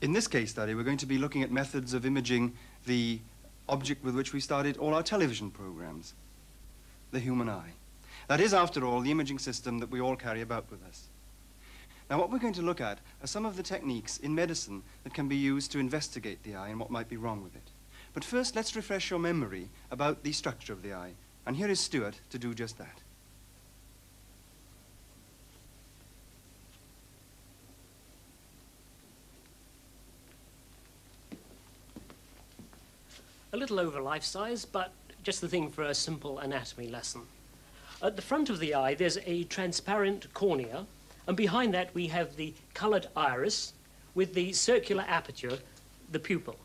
In this case study, we're going to be looking at methods of imaging the object with which we started all our television programs, the human eye. That is, after all, the imaging system that we all carry about with us. Now, what we're going to look at are some of the techniques in medicine that can be used to investigate the eye and what might be wrong with it. But first, let's refresh your memory about the structure of the eye. And here is Stuart to do just that. A little over life size, but just the thing for a simple anatomy lesson. At the front of the eye, there's a transparent cornea, and behind that we have the colored iris with the circular aperture, the pupil.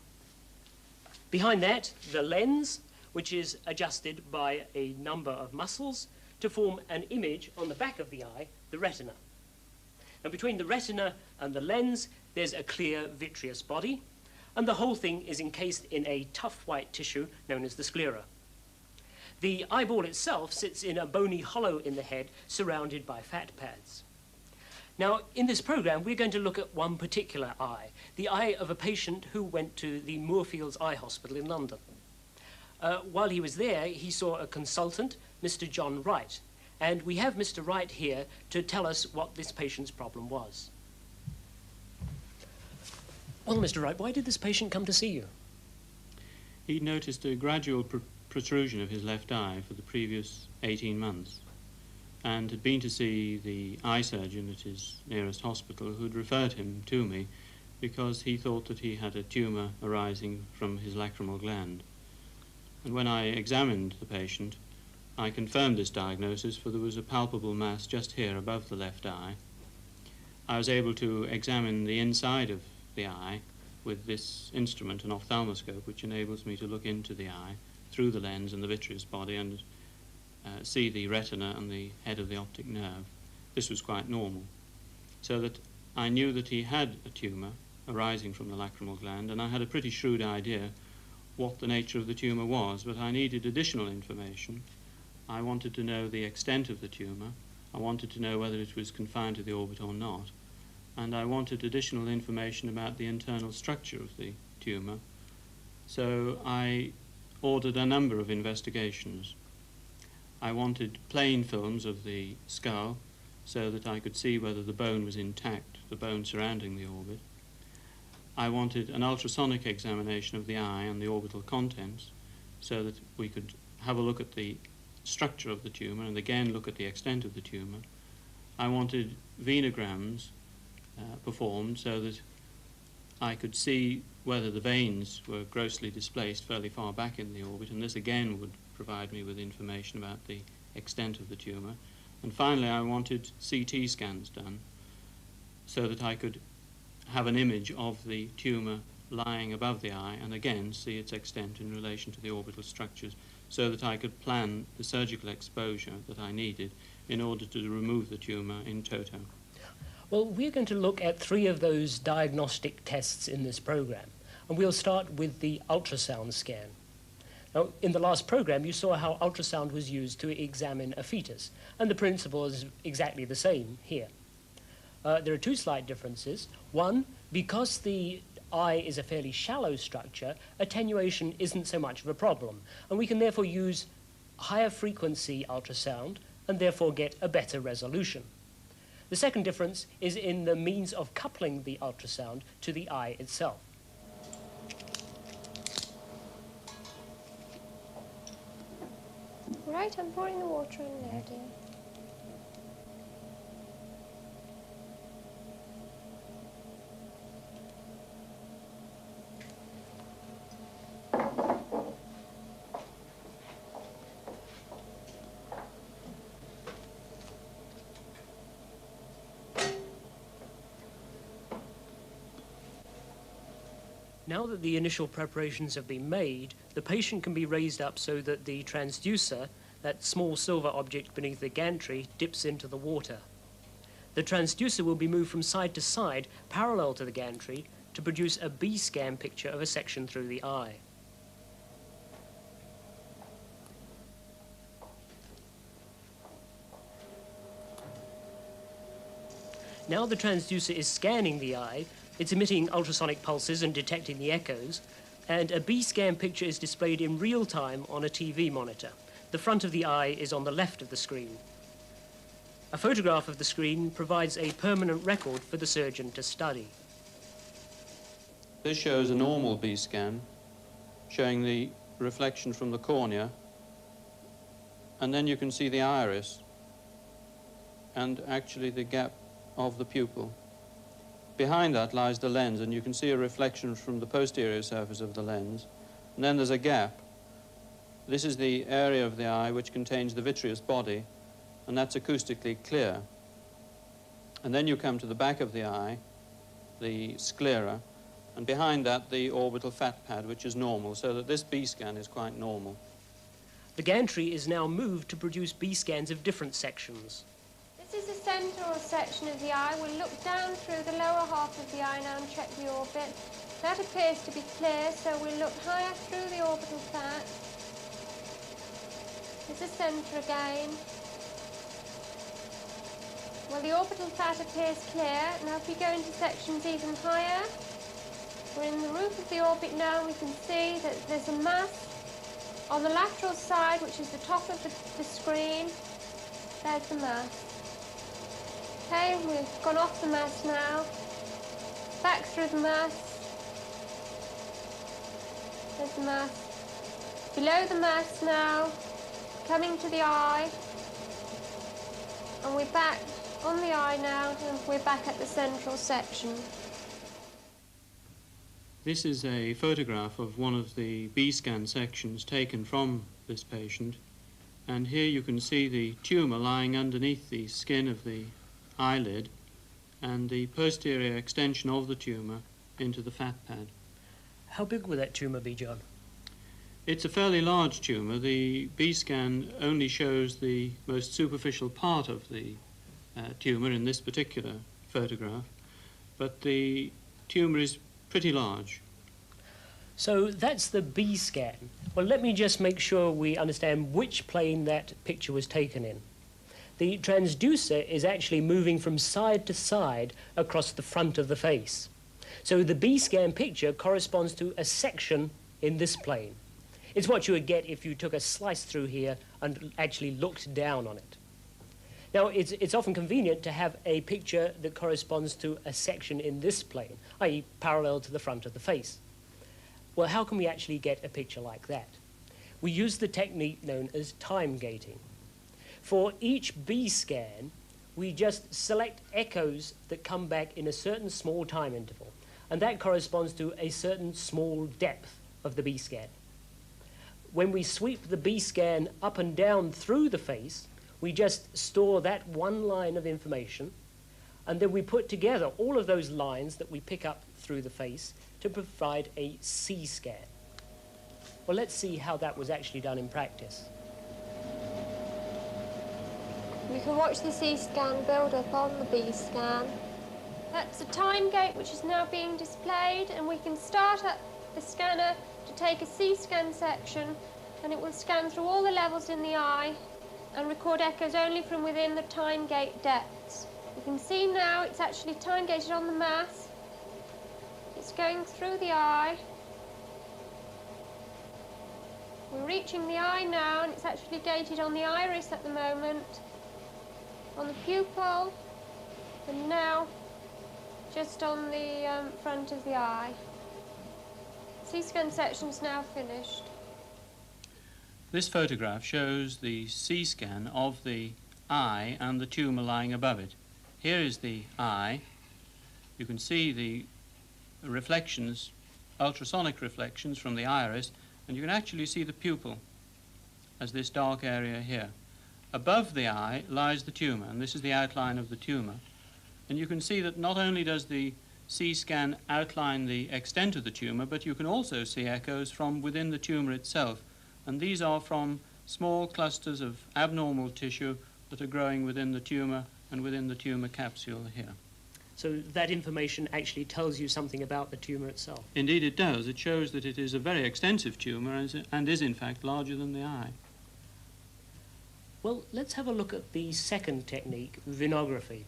Behind that, the lens, which is adjusted by a number of muscles to form an image on the back of the eye, the retina. And between the retina and the lens, there's a clear vitreous body, and the whole thing is encased in a tough white tissue known as the sclera. The eyeball itself sits in a bony hollow in the head surrounded by fat pads. Now, in this program, we're going to look at one particular eye, the eye of a patient who went to the Moorfields Eye Hospital in London. While he was there, he saw a consultant, Mr. John Wright, and we have Mr. Wright here to tell us what this patient's problem was. Well, Mr. Wright, why did this patient come to see you? He noticed a gradual protrusion of his left eye for the previous 18 months and had been to see the eye surgeon at his nearest hospital, who'd referred him to me because he thought that he had a tumour arising from his lacrimal gland. And when I examined the patient, I confirmed this diagnosis, for there was a palpable mass just here above the left eye. I was able to examine the inside of the eye with this instrument, an ophthalmoscope, which enables me to look into the eye through the lens and the vitreous body and see the retina and the head of the optic nerve. This was quite normal, so that I knew that he had a tumour arising from the lacrimal gland, and I had a pretty shrewd idea what the nature of the tumour was, but I needed additional information. I wanted to know the extent of the tumour, I wanted to know whether it was confined to the orbit or not, and I wanted additional information about the internal structure of the tumour. So I ordered a number of investigations. I wanted plain films of the skull so that I could see whether the bone was intact, the bone surrounding the orbit. I wanted an ultrasonic examination of the eye and the orbital contents so that we could have a look at the structure of the tumour and again look at the extent of the tumour. I wanted venograms performed so that I could see whether the veins were grossly displaced fairly far back in the orbit, and this again would provide me with information about the extent of the tumour. And finally, I wanted CT scans done so that I could have an image of the tumour lying above the eye and again see its extent in relation to the orbital structures, so that I could plan the surgical exposure that I needed in order to remove the tumour in toto. Well, we're going to look at 3 of those diagnostic tests in this program, and we'll start with the ultrasound scan. Now, in the last program, you saw how ultrasound was used to examine a fetus, and the principle is exactly the same here. There are 2 slight differences. One, because the eye is a fairly shallow structure, attenuation isn't so much of a problem, and we can therefore use higher frequency ultrasound and therefore get a better resolution. The second difference is in the means of coupling the ultrasound to the eye itself. Right, I'm pouring the water in there, dear. Now that the initial preparations have been made, the patient can be raised up so that the transducer, that small silver object beneath the gantry, dips into the water. The transducer will be moved from side to side, parallel to the gantry, to produce a B-scan picture of a section through the eye. Now the transducer is scanning the eye, It's emitting ultrasonic pulses and detecting the echoes, and a B-scan picture is displayed in real time on a TV monitor. The front of the eye is on the left of the screen. A photograph of the screen provides a permanent record for the surgeon to study. This shows a normal B-scan, showing the reflection from the cornea, and then you can see the iris and actually the gap of the pupil. Behind that lies the lens, and you can see a reflection from the posterior surface of the lens. And then there's a gap. This is the area of the eye which contains the vitreous body, and that's acoustically clear. And then you come to the back of the eye, the sclera, and behind that the orbital fat pad, which is normal, so that this B-scan is quite normal. The gantry is now moved to produce B-scans of different sections. This is the central section of the eye. We'll look down through the lower half of the eye now and check the orbit. That appears to be clear, so we'll look higher through the orbital fat. There's the centre again. Well, the orbital fat appears clear. Now if we go into sections even higher, we're in the roof of the orbit now. We can see that there's a mass on the lateral side, which is the top of the screen. There's the mass. Okay, we've gone off the mass now. Back through the mass. There's the mass. Below the mass now, coming to the eye. And we're back on the eye now, and we're back at the central section. This is a photograph of one of the B-scan sections taken from this patient, and here you can see the tumour lying underneath the skin of the eyelid and the posterior extension of the tumour into the fat pad. How big would that tumour be, John? It's a fairly large tumour. The B-scan only shows the most superficial part of the tumour in this particular photograph, but the tumour is pretty large. So that's the B-scan. Well, let me just make sure we understand which plane that picture was taken in. The transducer is actually moving from side to side across the front of the face. So the B-scan picture corresponds to a section in this plane. It's what you would get if you took a slice through here and actually looked down on it. Now, it's often convenient to have a picture that corresponds to a section in this plane, i.e. parallel to the front of the face. Well, how can we actually get a picture like that? We use the technique known as time gating. For each B-scan, we just select echoes that come back in a certain small time interval, and that corresponds to a certain small depth of the B-scan. When we sweep the B-scan up and down through the face, we just store that one line of information, and then we put together all of those lines that we pick up through the face to provide a C-scan. Well, let's see how that was actually done in practice. You can watch the C-scan build up on the B-scan. That's a time gate which is now being displayed, and we can start at the scanner to take a C-scan section, and it will scan through all the levels in the eye and record echoes only from within the time gate depths. You can see now it's actually time gated on the mass. It's going through the eye. We're reaching the eye now, and it's actually gated on the iris at the moment, on the pupil, and now just on the front of the eye. C-scan section's now finished. This photograph shows the C-scan of the eye and the tumour lying above it. Here is the eye. You can see the reflections, ultrasonic reflections from the iris, and you can actually see the pupil as this dark area here. Above the eye lies the tumour, and this is the outline of the tumour. And you can see that not only does the C-scan outline the extent of the tumour, but you can also see echoes from within the tumour itself. And these are from small clusters of abnormal tissue that are growing within the tumour and within the tumour capsule here. So that information actually tells you something about the tumour itself. Indeed it does. It shows that it is a very extensive tumour and is in fact larger than the eye. Well, let's have a look at the second technique, vinography.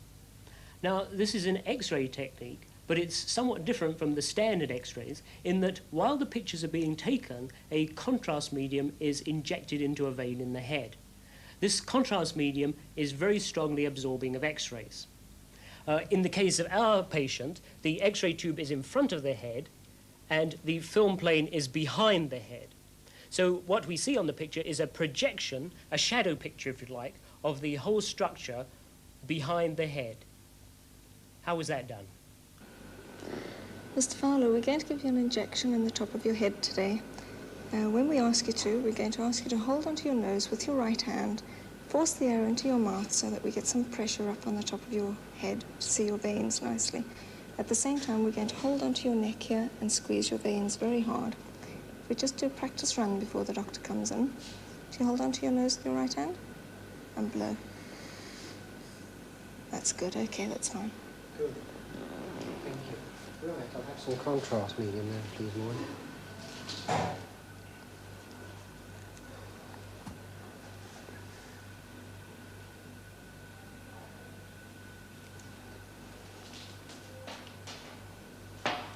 Now, this is an X-ray technique, But it's somewhat different from the standard X-rays in that while the pictures are being taken, a contrast medium is injected into a vein in the head. This contrast medium is very strongly absorbing of X-rays. In the case of our patient, the X-ray tube is in front of the head and the film plane is behind the head. So what we see on the picture is a projection, a shadow picture if you like, of the whole structure behind the head. How was that done? Mr. Fowler, we're going to give you an injection in the top of your head today. When we ask you to, we're going to ask you to hold onto your nose with your right hand, force the air into your mouth so that we get some pressure up on the top of your head to see your veins nicely. At the same time, we're going to hold onto your neck here and squeeze your veins very hard. If we just do a practice run before the doctor comes in, do you hold onto your nose with your right hand and blow? That's good. Okay, that's fine. Good. Thank you. Right, I'll have some contrast medium then, please, Maureen.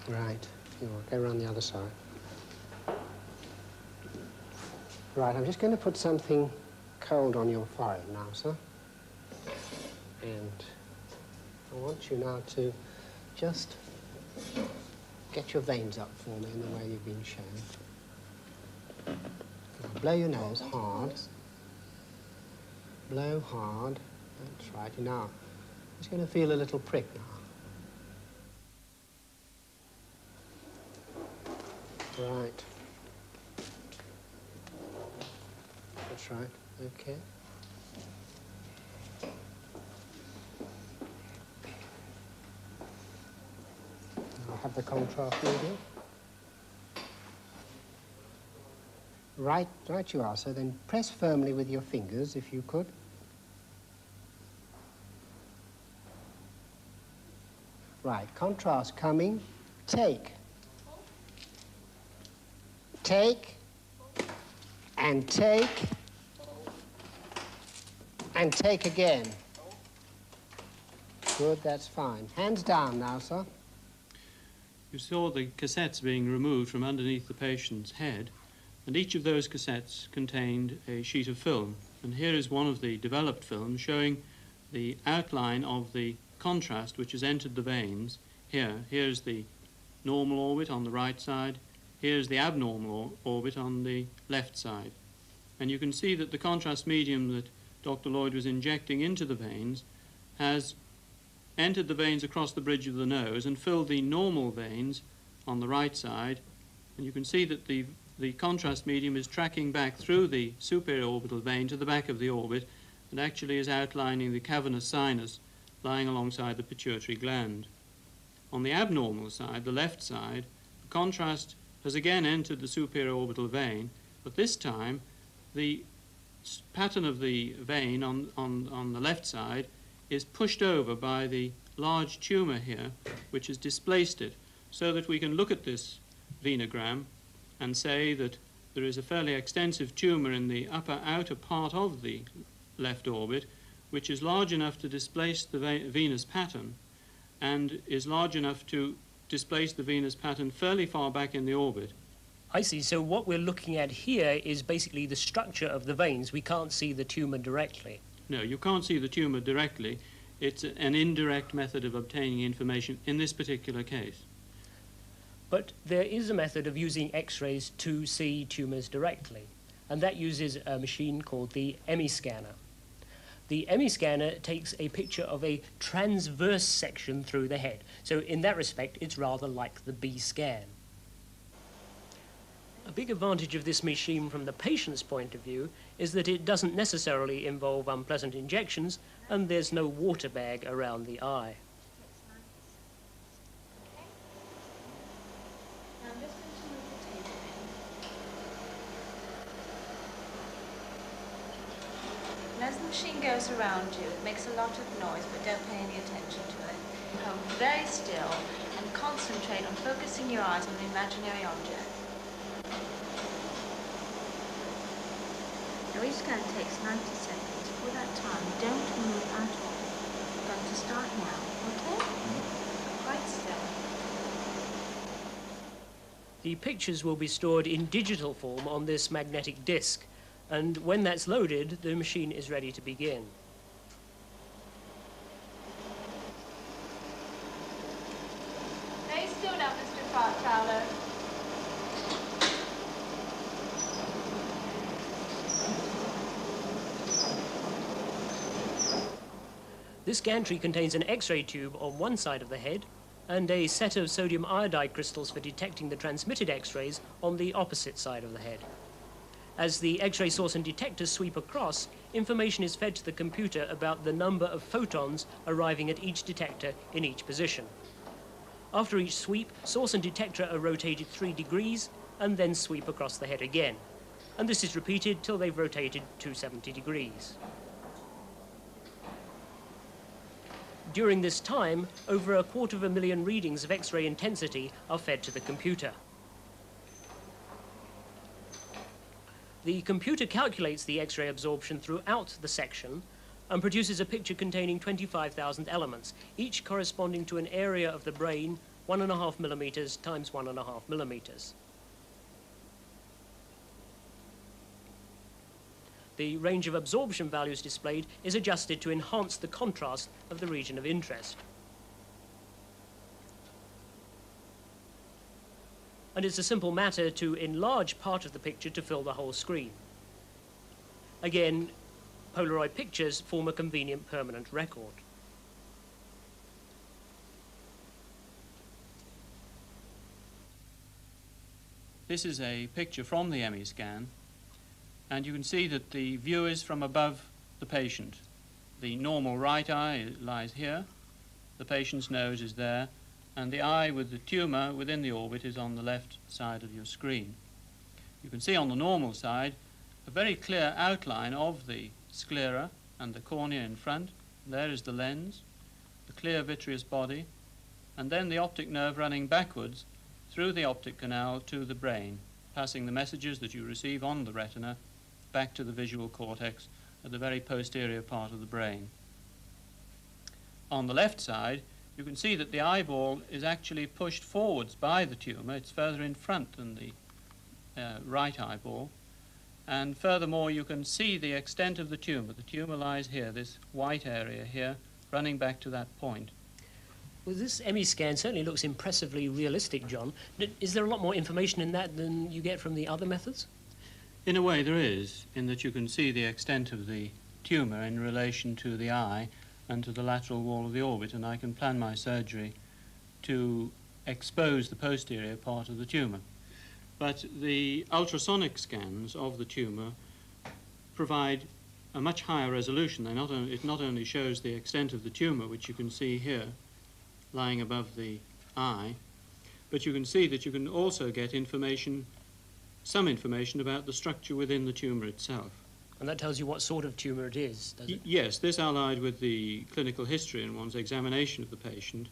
Right, you will go around the other side. Right, I'm just going to put something cold on your forehead now, sir. And I want you now to just get your veins up for me in the way you've been shown. Now blow your nose hard. Blow hard. That's right. Now, I'm just going to feel a little prick now. Right. That's right. Okay. I'll have the contrast medium. Right you are. So then press firmly with your fingers, if you could. Right, contrast coming. Take. Take. And take. And take again. Good, that's fine. Hands down now, sir. You saw the cassettes being removed from underneath the patient's head, and each of those cassettes contained a sheet of film. And here is one of the developed films showing the outline of the contrast which has entered the veins. Here's the normal orbit on the right side. Here's the abnormal orbit on the left side. And you can see that the contrast medium that Dr. Lloyd was injecting into the veins has entered the veins across the bridge of the nose and filled the normal veins on the right side. And you can see that the contrast medium is tracking back through the superior orbital vein to the back of the orbit and actually is outlining the cavernous sinus lying alongside the pituitary gland. On the abnormal side, the left side, the contrast has again entered the superior orbital vein, but this time the pattern of the vein on the left side is pushed over by the large tumour here, which has displaced it, so that we can look at this venogram and say that there is a fairly extensive tumour in the upper outer part of the left orbit, which is large enough to displace the venous pattern and is large enough to displace the venous pattern fairly far back in the orbit. I see. So what we're looking at here is basically the structure of the veins. We can't see the tumour directly. No, you can't see the tumour directly. It's an indirect method of obtaining information in this particular case. But there is a method of using X-rays to see tumours directly, and that uses a machine called the EMI scanner. The EMI scanner takes a picture of a transverse section through the head. So in that respect, it's rather like the B scan. A big advantage of this machine from the patient's point of view is that it doesn't necessarily involve unpleasant injections and there's no water bag around the eye. Now I'm just going to move the tape in. And as the machine goes around you, it makes a lot of noise, but don't pay any attention to it. Hold very still and concentrate on focusing your eyes on the imaginary object. Now each scan takes 90 seconds. For that time, don't move at all. I'm going to start now, okay? Quite still. The pictures will be stored in digital form on this magnetic disc, and when that's loaded, the machine is ready to begin. Stay still now, Mr. Fowler. This gantry contains an X-ray tube on one side of the head and a set of sodium iodide crystals for detecting the transmitted X-rays on the opposite side of the head. As the X-ray source and detectors sweep across, information is fed to the computer about the number of photons arriving at each detector in each position. After each sweep, source and detector are rotated 3 degrees and then sweep across the head again. And this is repeated till they've rotated 270 degrees. During this time, over 250,000 readings of X-ray intensity are fed to the computer. The computer calculates the X-ray absorption throughout the section and produces a picture containing 25,000 elements, each corresponding to an area of the brain 1.5 millimeters times 1.5 millimeters. The range of absorption values displayed is adjusted to enhance the contrast of the region of interest. And it's a simple matter to enlarge part of the picture to fill the whole screen. Again, Polaroid pictures form a convenient permanent record. This is a picture from the ME scan, and you can see that the view is from above the patient. The normal right eye lies here, the patient's nose is there, and the eye with the tumour within the orbit is on the left side of your screen. You can see on the normal side a very clear outline of the sclera and the cornea in front. There is the lens, the clear vitreous body, and then the optic nerve running backwards through the optic canal to the brain, passing the messages that you receive on the retina back to the visual cortex at the very posterior part of the brain. On the left side, you can see that the eyeball is actually pushed forwards by the tumour. It's further in front than the right eyeball. And furthermore, you can see the extent of the tumour. The tumour lies here, this white area here, running back to that point. Well, this ME scan certainly looks impressively realistic, John. Is there a lot more information in that than you get from the other methods? In a way there is, in that you can see the extent of the tumour in relation to the eye and to the lateral wall of the orbit, and I can plan my surgery to expose the posterior part of the tumour. But the ultrasonic scans of the tumour provide a much higher resolution. It not only shows the extent of the tumour, which you can see here, lying above the eye, but you can see that you can also get information, some information about the structure within the tumour itself. And that tells you what sort of tumour it is, does it? Yes, this allied with the clinical history and one's examination of the patient,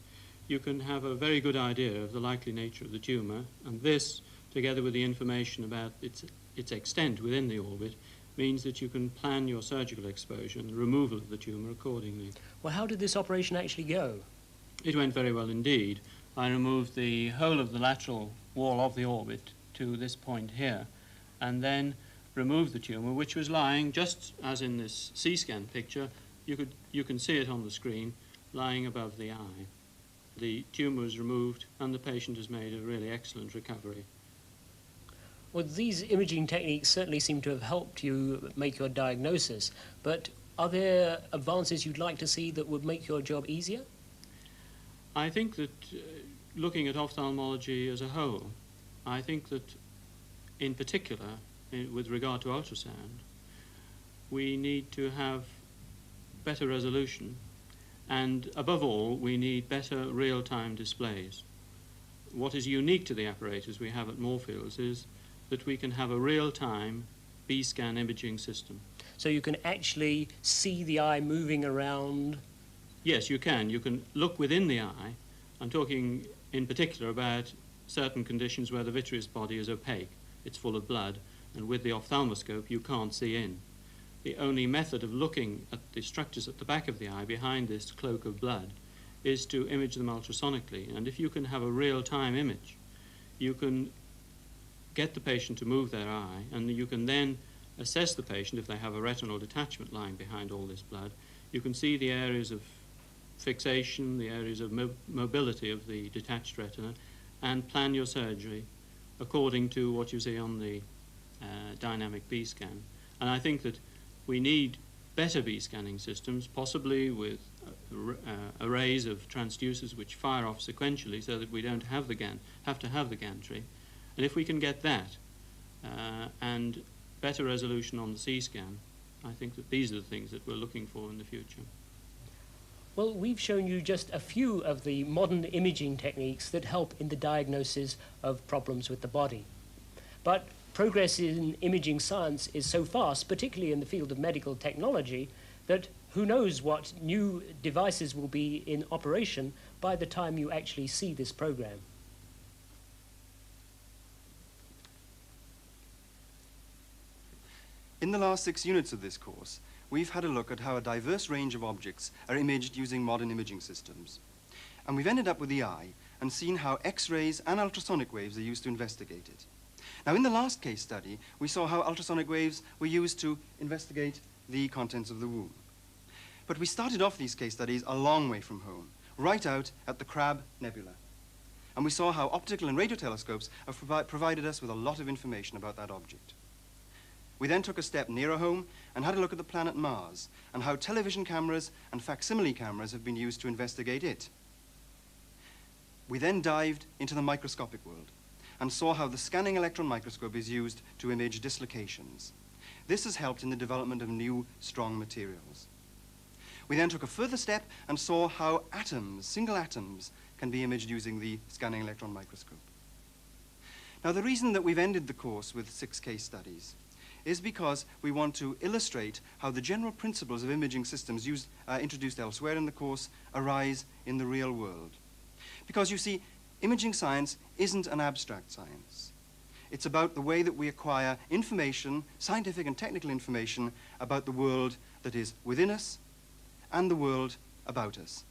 you can have a very good idea of the likely nature of the tumour, and this, together with the information about its extent within the orbit, means that you can plan your surgical exposure and the removal of the tumour accordingly. Well, how did this operation actually go? It went very well indeed. I removed the whole of the lateral wall of the orbit to this point here, and then removed the tumour, which was lying just as in this C-scan picture. You can see it on the screen, lying above the eye. The tumour was removed, and the patient has made a really excellent recovery. Well, these imaging techniques certainly seem to have helped you make your diagnosis, but are there advances you'd like to see that would make your job easier? I think that looking at ophthalmology as a whole, I think that in particular, with regard to ultrasound, we need to have better resolution, and above all, we need better real-time displays. What is unique to the apparatus we have at Moorfields is that we can have a real-time B-scan imaging system. So you can actually see the eye moving around? Yes, you can. You can look within the eye. I'm talking in particular about certain conditions where the vitreous body is opaque. It's full of blood, and with the ophthalmoscope you can't see in. The only method of looking at the structures at the back of the eye behind this cloak of blood is to image them ultrasonically. And if you can have a real-time image, you can get the patient to move their eye, and you can then assess the patient if they have a retinal detachment lying behind all this blood. You can see the areas of fixation, the areas of mobility of the detached retina, and plan your surgery according to what you see on the dynamic B scan. And I think that we need better B scanning systems, possibly with arrays of transducers which fire off sequentially so that we don't have to have the gantry. And if we can get that and better resolution on the C scan, I think that these are the things that we're looking for in the future. Well, we've shown you just a few of the modern imaging techniques that help in the diagnosis of problems with the body. But progress in imaging science is so fast, particularly in the field of medical technology, that who knows what new devices will be in operation by the time you actually see this program. In the last 6 units of this course, we've had a look at how a diverse range of objects are imaged using modern imaging systems. And we've ended up with the eye and seen how X-rays and ultrasonic waves are used to investigate it. Now, in the last case study, we saw how ultrasonic waves were used to investigate the contents of the womb. But we started off these case studies a long way from home, right out at the Crab Nebula. And we saw how optical and radio telescopes have provided us with a lot of information about that object. We then took a step nearer home and had a look at the planet Mars and how television cameras and facsimile cameras have been used to investigate it. We then dived into the microscopic world and saw how the scanning electron microscope is used to image dislocations. This has helped in the development of new, strong materials. We then took a further step and saw how atoms, single atoms, can be imaged using the scanning electron microscope. Now, the reason that we've ended the course with 6 case studies is because we want to illustrate how the general principles of imaging systems introduced elsewhere in the course arise in the real world. Because, you see, imaging science isn't an abstract science. It's about the way that we acquire information, scientific and technical information, about the world that is within us and the world about us.